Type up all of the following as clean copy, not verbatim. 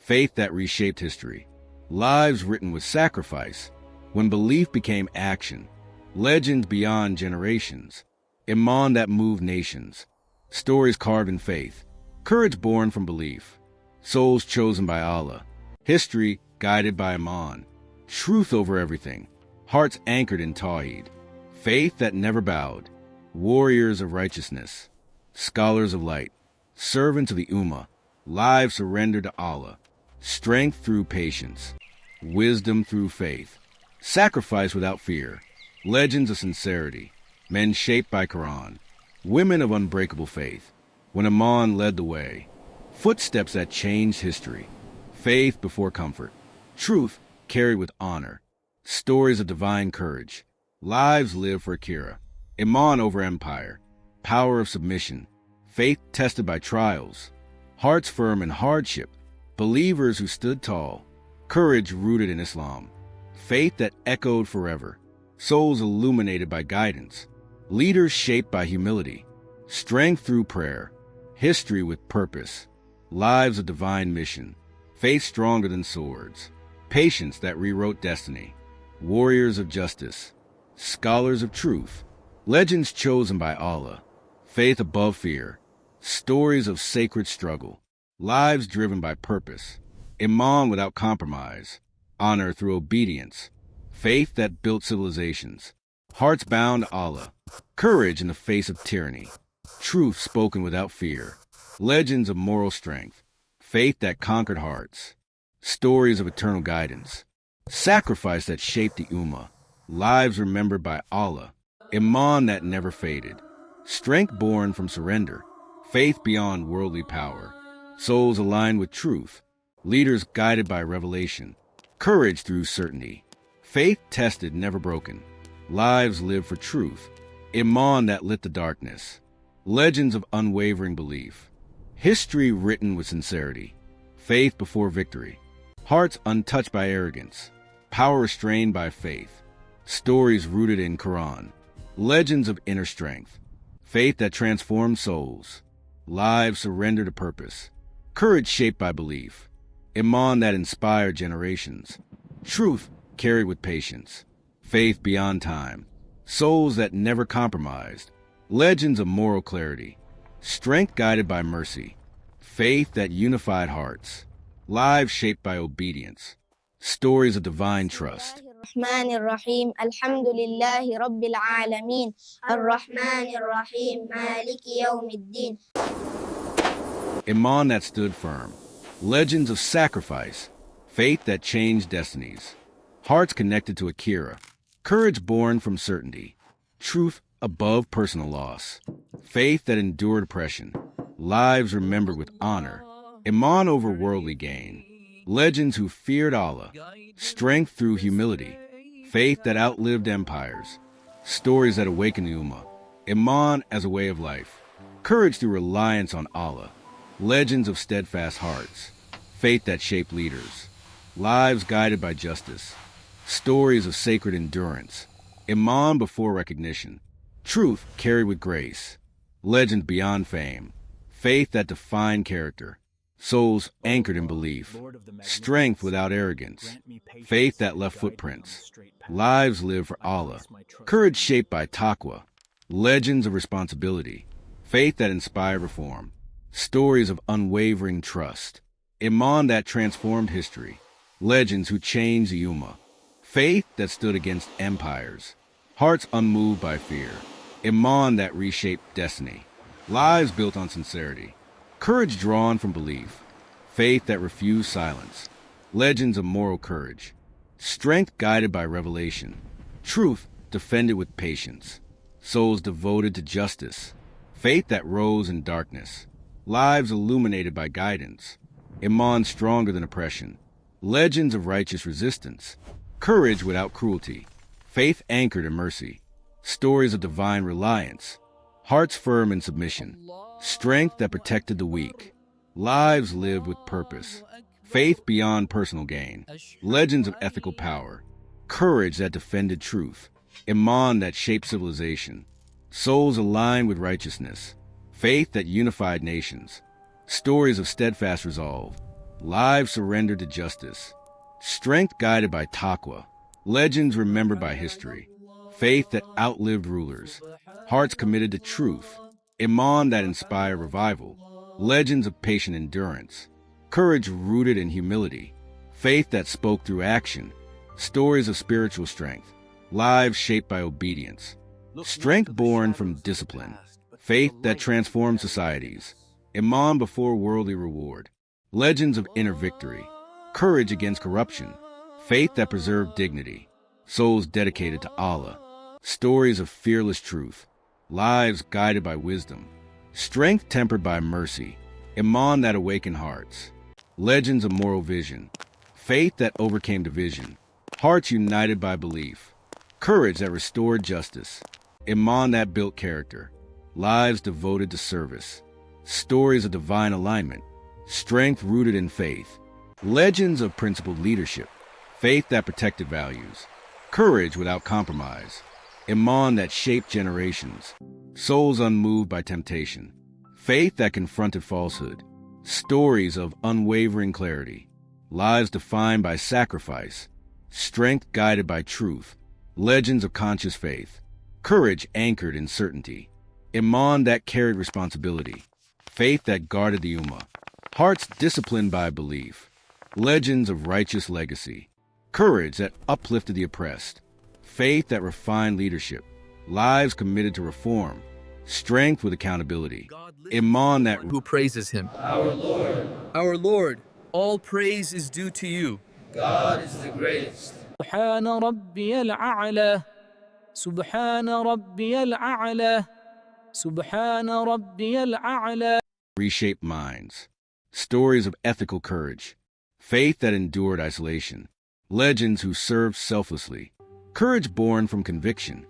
faith that reshaped history, lives written with sacrifice, when belief became action, legends beyond generations, iman that moved nations, stories carved in faith, courage born from belief, souls chosen by Allah, history guided by iman, truth over everything, hearts anchored in tawhid, faith that never bowed, warriors of righteousness, scholars of light, servants of the Ummah, lives surrendered to Allah, strength through patience, wisdom through faith, sacrifice without fear, legends of sincerity, men shaped by Quran, women of unbreakable faith, when Iman led the way, footsteps that changed history, faith before comfort, truth carried with honor, stories of divine courage, lives lived for Akira, Iman over empire, power of submission, faith tested by trials, hearts firm in hardship, believers who stood tall, courage rooted in Islam, faith that echoed forever, souls illuminated by guidance, leaders shaped by humility, strength through prayer, history with purpose, lives of divine mission, faith stronger than swords, patience that rewrote destiny, warriors of justice, scholars of truth, legends chosen by Allah, faith above fear, stories of sacred struggle, lives driven by purpose, iman without compromise, honor through obedience, faith that built civilizations, hearts bound to Allah, courage in the face of tyranny, truth spoken without fear, legends of moral strength, faith that conquered hearts, stories of eternal guidance, sacrifice that shaped the Ummah, lives remembered by Allah, iman that never faded, strength born from surrender, faith beyond worldly power, souls aligned with truth, leaders guided by revelation, courage through certainty, faith tested, never broken, lives lived for truth, iman that lit the darkness, legends of unwavering belief, history written with sincerity, faith before victory, hearts untouched by arrogance, power restrained by faith, stories rooted in Quran, legends of inner strength, faith that transformed souls, lives surrendered to purpose, courage shaped by belief, iman that inspired generations, truth carried with patience, faith beyond time, souls that never compromised, legends of moral clarity, strength guided by mercy, faith that unified hearts, lives shaped by obedience, stories of divine trust. الرحمن الرحيم الحمد لله رب العالمين الرحمن الرحيم مالك يوم الدين. Iman that stood firm, legends of sacrifice, faith that changed destinies, hearts connected to Akira, courage born from certainty, truth above personal loss, faith that endured oppression, lives remembered with honor, iman over worldly gain, legends who feared Allah, strength through humility, faith that outlived empires, stories that awakened the Ummah, iman as a way of life, courage through reliance on Allah, legends of steadfast hearts, faith that shaped leaders, lives guided by justice, stories of sacred endurance, iman before recognition, truth carried with grace, legends beyond fame, faith that defined character, souls anchored in belief, strength without arrogance, faith that left footprints, lives lived for Allah, courage shaped by taqwa, legends of responsibility, faith that inspired reform, stories of unwavering trust, iman that transformed history, legends who changed the Ummah, faith that stood against empires, hearts unmoved by fear, iman that reshaped destiny, lives built on sincerity, courage drawn from belief, faith that refused silence, legends of moral courage, strength guided by revelation, truth defended with patience, souls devoted to justice, faith that rose in darkness, lives illuminated by guidance, iman stronger than oppression, legends of righteous resistance, courage without cruelty, faith anchored in mercy, stories of divine reliance, hearts firm in submission, strength that protected the weak, lives lived with purpose, faith beyond personal gain, legends of ethical power, courage that defended truth, iman that shaped civilization, souls aligned with righteousness, faith that unified nations, stories of steadfast resolve, lives surrendered to justice, strength guided by taqwa, legends remembered by history, faith that outlived rulers, hearts committed to truth, iman that inspired revival, legends of patient endurance, courage rooted in humility, faith that spoke through action, stories of spiritual strength, lives shaped by obedience, strength born from discipline, faith that transformed societies, iman before worldly reward, legends of inner victory, courage against corruption, faith that preserved dignity, souls dedicated to Allah, stories of fearless truth, lives guided by wisdom, strength tempered by mercy, iman that awakened hearts, legends of moral vision, faith that overcame division, hearts united by belief, courage that restored justice, iman that built character, lives devoted to service, stories of divine alignment, strength rooted in faith, legends of principled leadership, faith that protected values, courage without compromise, iman that shaped generations, souls unmoved by temptation, faith that confronted falsehood, stories of unwavering clarity, lives defined by sacrifice, strength guided by truth, legends of conscious faith, courage anchored in certainty, iman that carried responsibility, faith that guarded the Ummah, hearts disciplined by belief, legends of righteous legacy, courage that uplifted the oppressed, faith that refined leadership, lives committed to reform, strength with accountability, iman that... Who praises him? Our Lord. Our Lord, all praise is due to you. God is the greatest. سبحان ربي الأعلى سبحان ربي الأعلى سبحان ربي الأعلى. Reshaped minds, stories of ethical courage, faith that endured isolation, legends who served selflessly, courage born from conviction,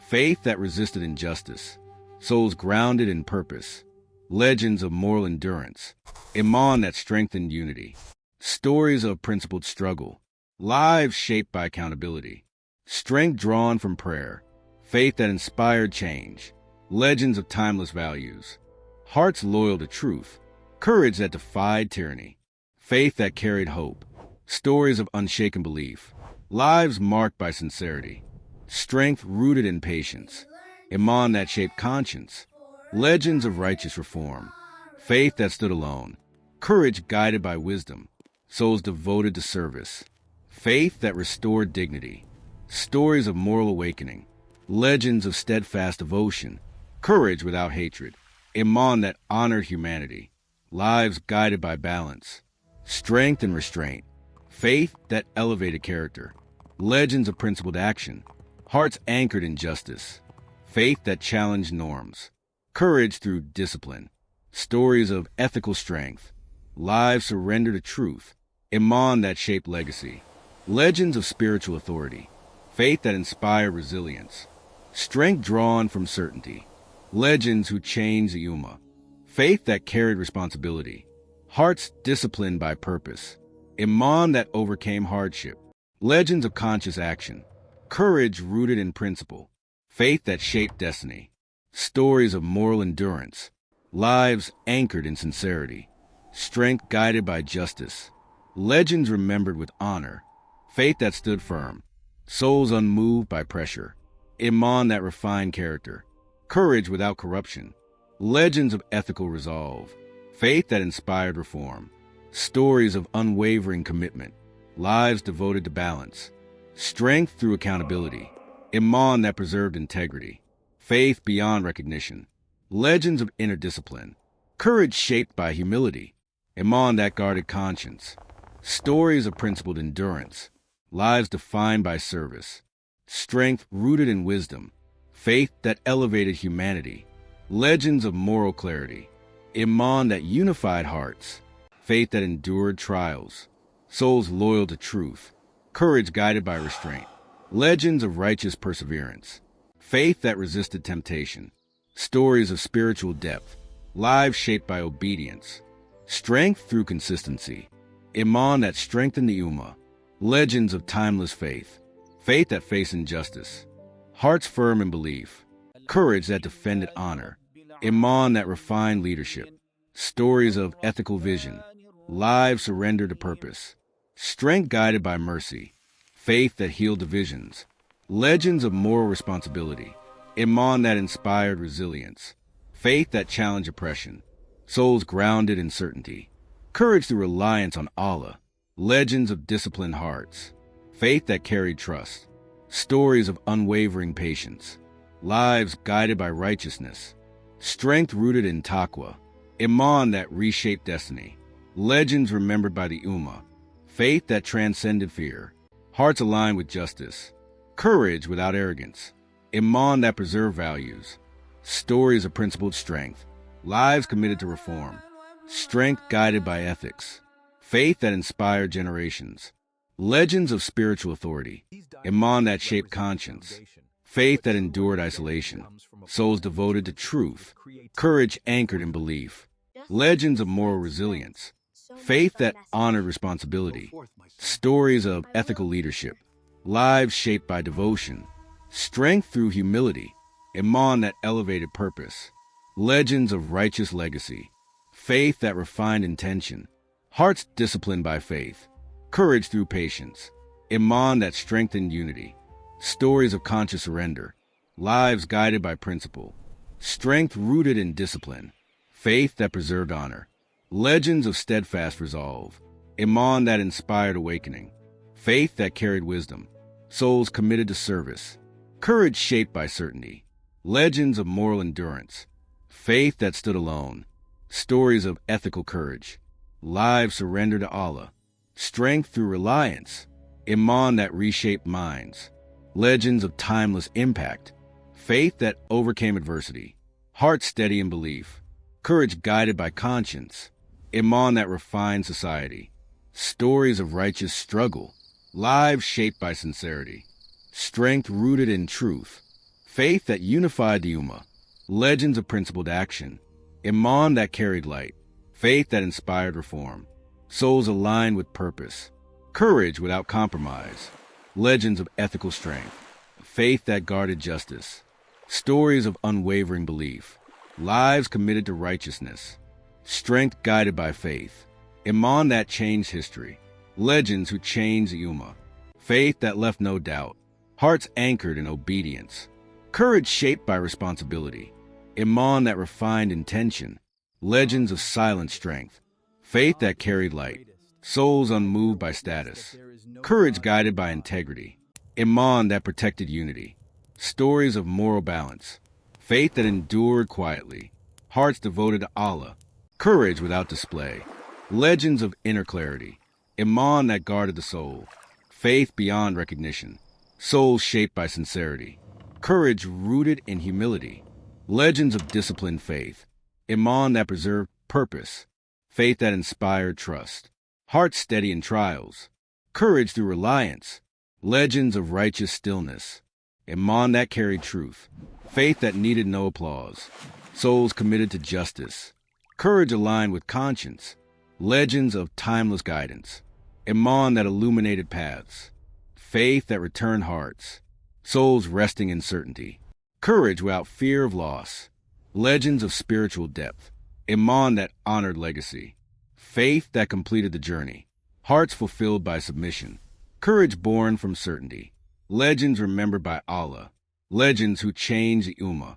faith that resisted injustice, souls grounded in purpose, legends of moral endurance, iman that strengthened unity, stories of principled struggle, lives shaped by accountability, strength drawn from prayer, faith that inspired change, legends of timeless values, hearts loyal to truth, courage that defied tyranny, faith that carried hope, stories of unshaken belief, lives marked by sincerity, strength rooted in patience, iman that shaped conscience, legends of righteous reform, faith that stood alone, courage guided by wisdom, souls devoted to service, faith that restored dignity, stories of moral awakening, legends of steadfast devotion, courage without hatred, iman that honored humanity, lives guided by balance, strength and restraint, faith that elevated character, legends of principled action, hearts anchored in justice, faith that challenged norms, courage through discipline, stories of ethical strength, lives surrendered to truth, iman that shaped legacy, legends of spiritual authority, faith that inspired resilience, strength drawn from certainty, legends who changed the Ummah, faith that carried responsibility, hearts disciplined by purpose, iman that overcame hardship, legends of conscious action, courage rooted in principle, faith that shaped destiny, stories of moral endurance, lives anchored in sincerity, strength guided by justice, legends remembered with honor, faith that stood firm, souls unmoved by pressure, iman that refined character, courage without corruption, legends of ethical resolve, faith that inspired reform, stories of unwavering commitment, lives devoted to balance, strength through accountability, iman that preserved integrity, faith beyond recognition, legends of inner discipline, courage shaped by humility, iman that guarded conscience, stories of principled endurance, lives defined by service, strength rooted in wisdom, faith that elevated humanity, legends of moral clarity, iman that unified hearts, faith that endured trials, souls loyal to truth, courage guided by restraint, legends of righteous perseverance, faith that resisted temptation, stories of spiritual depth, lives shaped by obedience, strength through consistency, iman that strengthened the Ummah, legends of timeless faith, faith that faced injustice, hearts firm in belief, courage that defended honor, iman that refined leadership, stories of ethical vision, lives surrendered to purpose, strength guided by mercy, faith that healed divisions, legends of moral responsibility, iman that inspired resilience, faith that challenged oppression, souls grounded in certainty, courage through reliance on Allah, legends of disciplined hearts, faith that carried trust, stories of unwavering patience, lives guided by righteousness, strength rooted in taqwa, iman that reshaped destiny, legends remembered by the Ummah, faith that transcended fear, hearts aligned with justice, courage without arrogance, iman that preserved values, stories of principled strength, lives committed to reform, strength guided by ethics, faith that inspired generations, legends of spiritual authority, iman that shaped conscience, faith that endured isolation, souls devoted to truth, courage anchored in belief, legends of moral resilience, faith that honored responsibility, stories of ethical leadership, lives shaped by devotion, strength through humility, iman that elevated purpose, legends of righteous legacy, faith that refined intention, hearts disciplined by faith, courage through patience, iman that strengthened unity, stories of conscious surrender, lives guided by principle, strength rooted in discipline, faith that preserved honor, legends of steadfast resolve, iman that inspired awakening, faith that carried wisdom, souls committed to service, courage shaped by certainty, legends of moral endurance, faith that stood alone, stories of ethical courage, lives surrendered to Allah, strength through reliance, iman that reshaped minds, legends of timeless impact, faith that overcame adversity, heart steady in belief, courage guided by conscience, iman that refined society, stories of righteous struggle, lives shaped by sincerity, strength rooted in truth, faith that unified the Ummah, legends of principled action, iman that carried light, faith that inspired reform, souls aligned with purpose, courage without compromise, legends of ethical strength, faith that guarded justice, stories of unwavering belief, lives committed to righteousness, strength guided by faith, iman that changed history, legends who changed the Ummah, faith that left no doubt, hearts anchored in obedience, courage shaped by responsibility, iman that refined intention, legends of silent strength, faith that carried light, souls unmoved by status, courage guided by integrity, iman that protected unity, stories of moral balance, faith that endured quietly, hearts devoted to Allah, courage without display, legends of inner clarity, iman that guarded the soul, faith beyond recognition, souls shaped by sincerity, courage rooted in humility, legends of disciplined faith, iman that preserved purpose, faith that inspired trust, hearts steady in trials, courage through reliance, legends of righteous stillness, iman that carried truth, faith that needed no applause, souls committed to justice, courage aligned with conscience, legends of timeless guidance, iman that illuminated paths, faith that returned hearts, souls resting in certainty, courage without fear of loss, legends of spiritual depth, iman that honored legacy, faith that completed the journey, hearts fulfilled by submission, courage born from certainty, legends remembered by Allah, legends who changed the Ummah,